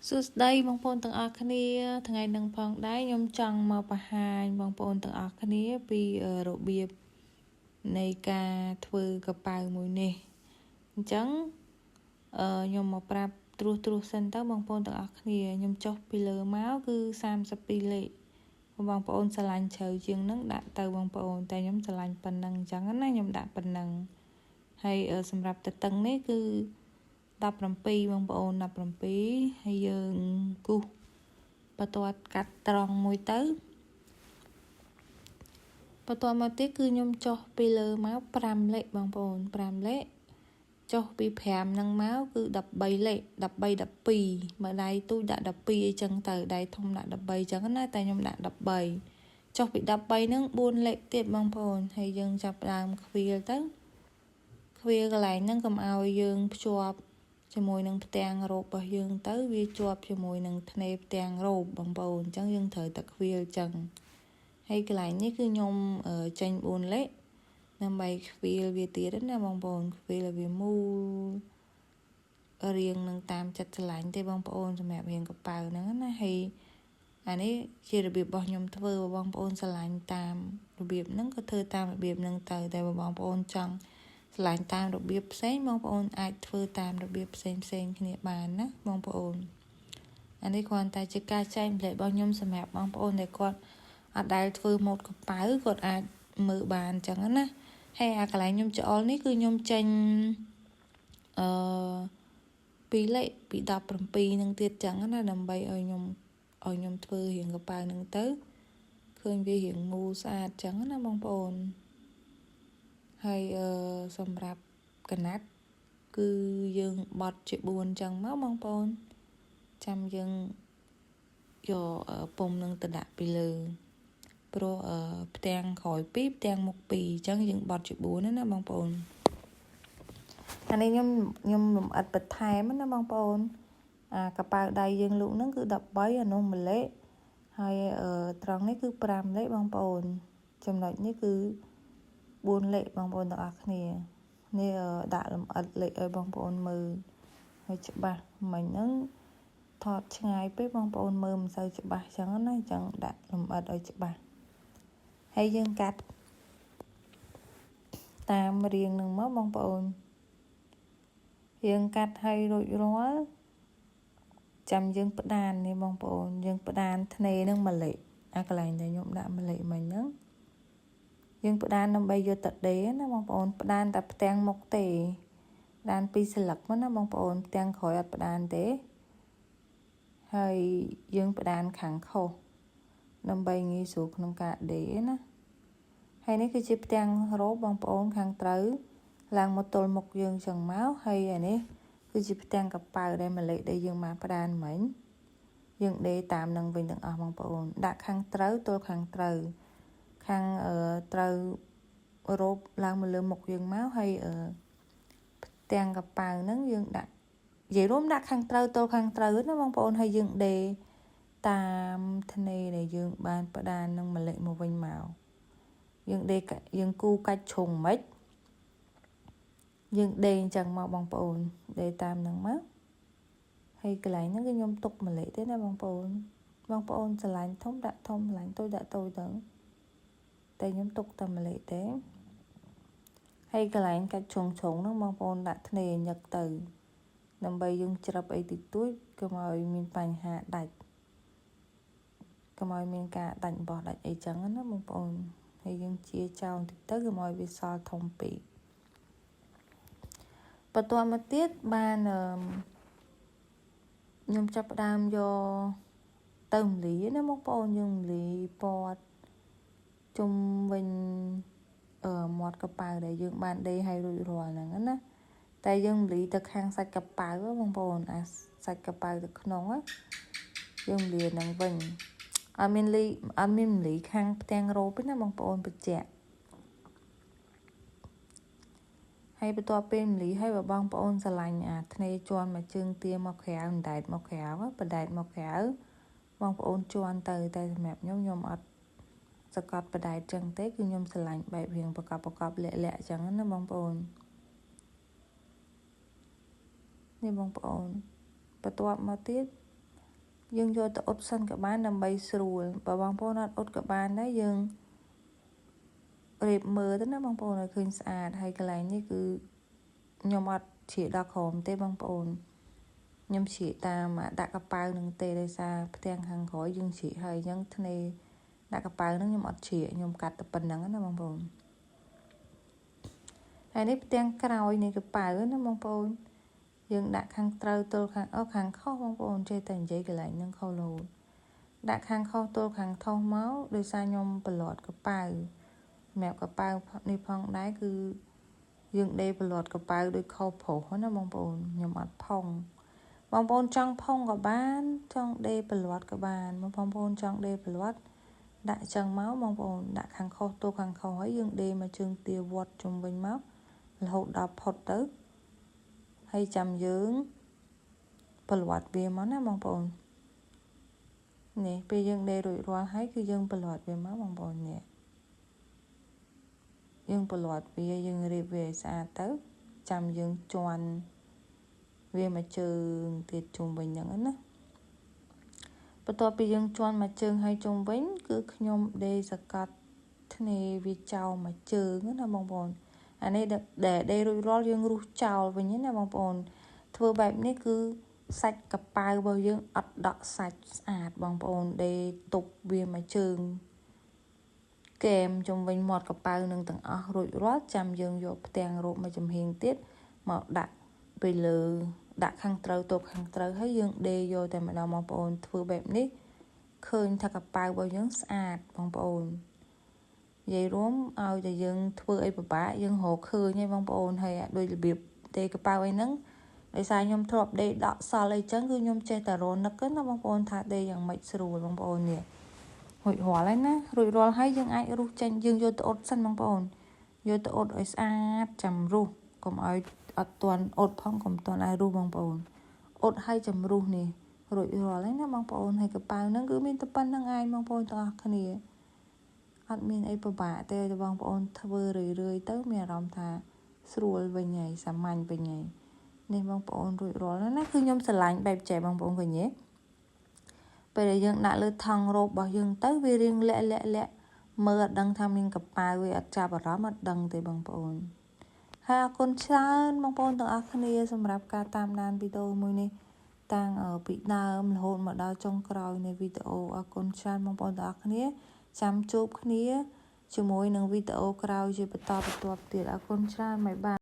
សួស្តីបងប្អូនទាំងអស់គ្នាថ្ងៃនឹងផងដែរខ្ញុំចង់មកបង្ហាញបងប្អូនទាំងអស់គ្នាពីរបៀបនៃការធ្វើកប៉ៅមួយនេះអញ្ចឹងខ្ញុំមកប្រាប់ត្រួសសិនទៅបងប្អូនទាំងអស់គ្នាខ្ញុំចុះពីលើមកគឺ32លេខបងប្អូនស្រឡាញ់ជ្រៅជាងហ្នឹងដាក់ទៅបងប្អូនតែខ្ញុំស្រឡាញ់ប៉ុណ្ណឹងអញ្ចឹងណាខ្ញុំដាក់ប៉ុណ្ណឹងហើយសម្រាប់តឹងនេះគឺ17បងប្អូន17ហើយយើងគូសបន្ទាត់កាត់ត្រង់មួយទៅបន្ទាប់មកទៀតគឺខ្ញុំចុះពីលើមក5លេខបងប្អូន5លេខចុះពី5ហ្នឹងមកគឺ13លេខ13 12បើដៃទូចដាក់12អីចឹងទៅដៃធំដាក់13ចឹងណាតែខ្ញុំដាក់13ចុះពី13ហ្នឹង4លេខទៀតបងប្អូនហើយយើងចាប់ដើមខ្វៀលទៅខ្វៀលកន្លែងហ្នឹងកុំឲ្យយើងភ្ជាប់ជាមួយនឹងផ្ទាំងរ៉ូបរបស់យើងទៅវាជាប់ជាមួយនឹងធ្នេផ្ទាំងរ៉ូបបងប្អូនអញ្ចឹងយើងត្រូវតែខ្វៀលអញ្ចឹងហើយកន្លែងនេះគឺខ្ញុំចេញ4លេខដើម្បីខ្វៀលវាទៀតណាបងប្អូនខ្វៀលឲ្យវាមូលរៀងនឹងតាមចិត្តស្រឡាញ់ទេបងប្អូនសម្រាប់រៀងកប៉ៅហ្នឹងណាហើយអានេះជារបៀបរបស់ខ្ញុំធ្វើបងប្អូនស្រឡាញ់តាមរបៀបហ្នឹងក៏ធ្វើតាមរបៀបហ្នឹងទៅតែបងប្អូនចង់ឆ្លាញ់តាមរបៀបផ្សេងបងប្អូនអាចធ្វើតាមរបៀបផ្សេងគ្នាបានណាបងប្អូនអានេះគ្រាន់តែជាការចែកម្លែករបស់ខ្ញុំសម្រាប់បងប្អូនដែលគាត់អត់ដែលធ្វើម៉ូតកប៉ៅគាត់អាចមើលបានអញ្ចឹងណាហើយអាកន្លែងខ្ញុំច្អល់នេះគឺខ្ញុំចេញ2លេខពី17នឹងទៀតអញ្ចឹងណាដើម្បីឲ្យខ្ញុំធ្វើរៀងកប៉ៅនឹងទៅឃើញវារៀងមូលស្អាតអញ្ចឹងណាបងប្អូនហើយសម្រាប់កណាត់គឺយើងបត់ជា4អញ្ចឹងមកបងប្អូនចាំយើងយកពុំនឹងទៅដាក់ពីលើព្រោះផ្ទាំងក្រោយ2ផ្ទាំងមុខ2អញ្ចឹងយើងបត់ជា4ណាបងប្អូនអានេះខ្ញុំលម្អិតបន្ថែមណាបងប្អូនកប៉ៅដៃយើងលូកហ្នឹងគឺ13អានោះ1លេខហើយត្រង់នេះគឺ5លេខបងប្អូនចំណុចនេះគឺ4លេខបងប្អូនទាំងអស់គ្នានេះដាក់លម្អិតលេខឲ្យបងប្អូនមើលឲ្យច្បាស់មិញហ្នឹងថតឆ្ងាយពេកបងប្អូនមើលមិនសូវច្បាស់អញ្ចឹងណាអញ្ចឹងដាក់លម្អិតឲ្យច្បាស់ហើយយើងកាត់តាមរាងនឹងមកបងប្អូនយើងកាត់ឲ្យរួចរាល់ចាំយើងផ្ដាននេះបងប្អូនយើងផ្ដានធ្នេនឹង1លេខអាកន្លែងដែលខ្ញុំដាក់1លេខមិញហ្នឹងយើងផ្ដានដើម្បីយកទៅដេរណាបងប្អូនផ្ដានតែផ្ទាំងមុខទេផ្ដាន2ស្លឹកមកណាបងប្អូនផ្ទាំងក្រោយអត់ផ្ដានទេហើយយើងផ្ដានខាងខុសដើម្បីងាយស្រួលក្នុងការដេរណាហើយនេះគឺជាផ្ទាំងរ៉ូបបងប្អូនខាងត្រូវឡើងមកទល់មុខយើងចឹងមកហើយអានេះគឺជាផ្ទាំងកប៉ៅដែល1លេខដែលយើងមកផ្ដានមិញយើងដេរតាមនឹងវិញទាំងអស់បងប្អូនដាក់ខាងត្រូវទល់ខាងត្រូវខាងត្រូវរ៉ូបឡើងមកលើមុខយើងមកហើយផ្ទាំងកប៉ៅហ្នឹងយើងដាក់និយាយរួមដាក់ខាងត្រូវទល់ខាងត្រូវណាបងប្អូនហើយយើងដេរតាមធ្នេដែលយើងបានផ្ដាននឹង1លេខមកវិញមកយើងដេរយើងគូកាច់ជ្រុងមិនយើងដេរអញ្ចឹងមកបងប្អូនដេរតាមនឹងមកហើយកន្លែងហ្នឹងគឺខ្ញុំទុក1លេខទេណាបងប្អូនស្រឡាញ់ធំដាក់ធំស្រឡាញ់តូចដាក់តូចទៅតែខ្ញុំទុកតែ1លេខទេហើយកន្លែងកាច់ជ្រុងហ្នឹងបងប្អូនដាក់ធ្នេញឹកទៅដើម្បីយើងច្រឹបអីតិចតួចកុំឲ្យមានបញ្ហាដាច់កុំឲ្យមានការដាច់បោះដាច់អីចឹងណាបងប្អូនហើយយើងជាចោលតិចទៅកុំឲ្យវាសល់ធំពេកបន្ទាប់មកទៀតបានខ្ញុំចាប់ផ្ដើមយកទៅមលីណាបងប្អូនយើងមលីពណ៌ជុំវិញមាត់កប៉ៅដែលយើងបានដេរឲ្យរួចរាល់ហ្នឹងណាតែយើងមលីទៅខាងសាច់កប៉ៅបងប្អូនអាសាច់កប៉ៅទៅក្នុងយើងមលីហ្នឹងវិញអត់មានមលីខាងផ្ទាំងរ៉ូបទេណាបងប្អូនបញ្ជាក់ហើយបន្ទាប់ពេលមលីហើយបើបងប្អូនស្រឡាញ់អាធ្នេជន់មកជើងទាមកក្រៅបណ្ដែតមកក្រៅបណ្ដែតមកក្រៅបងប្អូនជន់ទៅតែសម្រាប់ខ្ញុំអត់សកត់បណ្ដែតចឹងទេគឺខ្ញុំស្រឡាញ់បែបរៀងប្រកបលាក់ចឹងណាបងប្អូននេះបងប្អូនបន្ទាប់មកទៀត យើងយកទៅអ៊ុតសិនក៏បានដើម្បីស្រួលបើបងប្អូនអត់អ៊ុតក៏បានដែរយើងរៀបមើលទៅណាបងប្អូនឲ្យឃើញស្អាតហើយកន្លែងនេះគឺខ្ញុំអត់ជ្រៀកដល់ក្រោមទេបងប្អូនខ្ញុំជ្រៀកតាមដាក់កប៉ៅនឹងទេដោយសារផ្ទាំងខាងក្រោយយើងជ្រៀកហើយអញ្ចឹងធ្នេដាក់កប៉ៅនឹងខ្ញុំអត់ជ្រៀកខ្ញុំកាត់តែប៉ុណ្្នឹងណាបងប្អូនហើយនេះផ្ទាំងក្រោយនៃកប៉ៅណាបងប្អូនយើងដាក់ខាងត្រូវទល់ខាងខុសបងប្អូនចេះតែនិយាយកន្លែងហ្នឹងខុសរហូតដាក់ខាងខុសទល់ខាងថុសមកដោយសារខ្ញុំប្រឡត់កប៉ៅសម្រាប់កប៉ៅនេះផងដែរគឺយើងដេរប្រឡត់កប៉ៅដោយខុសប្រុសណាបងប្អូនខ្ញុំអត់ផុងបងប្អូនចង់ផុងក៏បានចង់ដេរប្រឡត់ក៏បានបងប្អូនចង់ដេរប្រឡត់ដាក់ចឹងមកបងប្អូនដាក់ខាងខុសទល់ខាងខុសហើយយើងដេរមកជើងទាវត្តជុំវិញមករហូតដល់ផុតទៅហើយចាំយើងប្រឡត់វាមកណាបងប្អូននេះពេលយើងដេររួចរាល់ហើយគឺយើងប្រឡត់វាមកបងប្អូននេះយើងប្រឡត់វាយើងរៀបវាឲ្យស្អាតទៅចាំយើងជន់វាមកជើងទៀតជុំវិញហ្នឹងណាបន្ទាប់ពីយើងជន់មកជើងហើយជុំវិញគឺខ្ញុំដេរសកត់ធ្នេវាចោលមកជើងណាបងប្អូនអានេះដែលដេររួចរាល់យើងរុះចោលវិញណាបងប្អូនធ្វើបែបនេះគឺសាច់កប៉ៅរបស់យើងអត់ដក់សាច់ស្អាតបងប្អូនដេរទប់វាមកជើងកែមជុំវិញមាត់កប៉ៅនឹងទាំងអស់រួចរាល់ចាំយើងយកផ្ទាំងរ៉ូបមួយចំហៀងទៀតមកដាក់ពីលើដាក់ខាងត្រូវទប់ខាងត្រូវហើយយើងដេរយកតែម្ដងបងប្អូនធ្វើបែបនេះឃើញថាកប៉ៅរបស់យើងស្អាតបងប្អូននិយាយរួមឲ្យតែយើងធ្វើអីពិបាកយើងរកឃើញឯងបងប្អូនហើយដូចរបៀបដេរកប៉ៅអីហ្នឹងដោយសារខ្ញុំធ្លាប់ដេរដកសល់អីចឹងគឺខ្ញុំចេះតែរនឹកណាបងប្អូនថាដេរយ៉ាងម៉េចស្រួលបងប្អូននេះរួចរាល់ហើយណារួចរាល់ហើយយើងអាចរុះចេញយើងយកទៅអ៊ុតសិនបងប្អូនយកទៅអ៊ុតឲ្យស្អាតចាំរុះកុំឲ្យអត់ទាន់អ៊ុតផងកុំទាន់ឲ្យរុះបងប្អូនអ៊ុតឲ្យចាំរុះនេះរួចរាល់ហើយណាបងប្អូនហើយកប៉ៅហ្នឹងគឺមានតែប៉ុណ្្នឹងឯងបងប្អូនទាំងអស់គ្នាអត់មានអីពិបាកទេបងប្អូនធ្វើរឿយៗទៅមានអារម្មណ៍ថាស្រួលវិញហើយសាមញ្ញវិញហើយនេះបងប្អូនរួចរាល់ណាគឺខ្ញុំស្រឡាញ់បែបចែបងប្អូនឃើញទេពេលដែលយើងដាក់លើថង់រ៉ូបរបស់យើងទៅវារៀងលាក់មើលអត់ដឹងថាមានកប៉ៅវាអត់ចាប់អារម្មណ៍អត់ដឹងទេបងប្អូនហើយអរគុណច្រើនបងប្អូនទាំងអស់គ្នាសម្រាប់ការតាមដានវីដេអូមួយនេះតាំងពីដើមរហូតមកដល់ចុងក្រោយនៃវីដេអូអរគុណច្រើនបងប្អូនទាំងអស់គ្នាចាំជួបគ្នាជាមួយនឹងវីដេអូក្រោយជាបន្តបន្ទាប់ទៀតអរគុណច្រើនបាយបាយ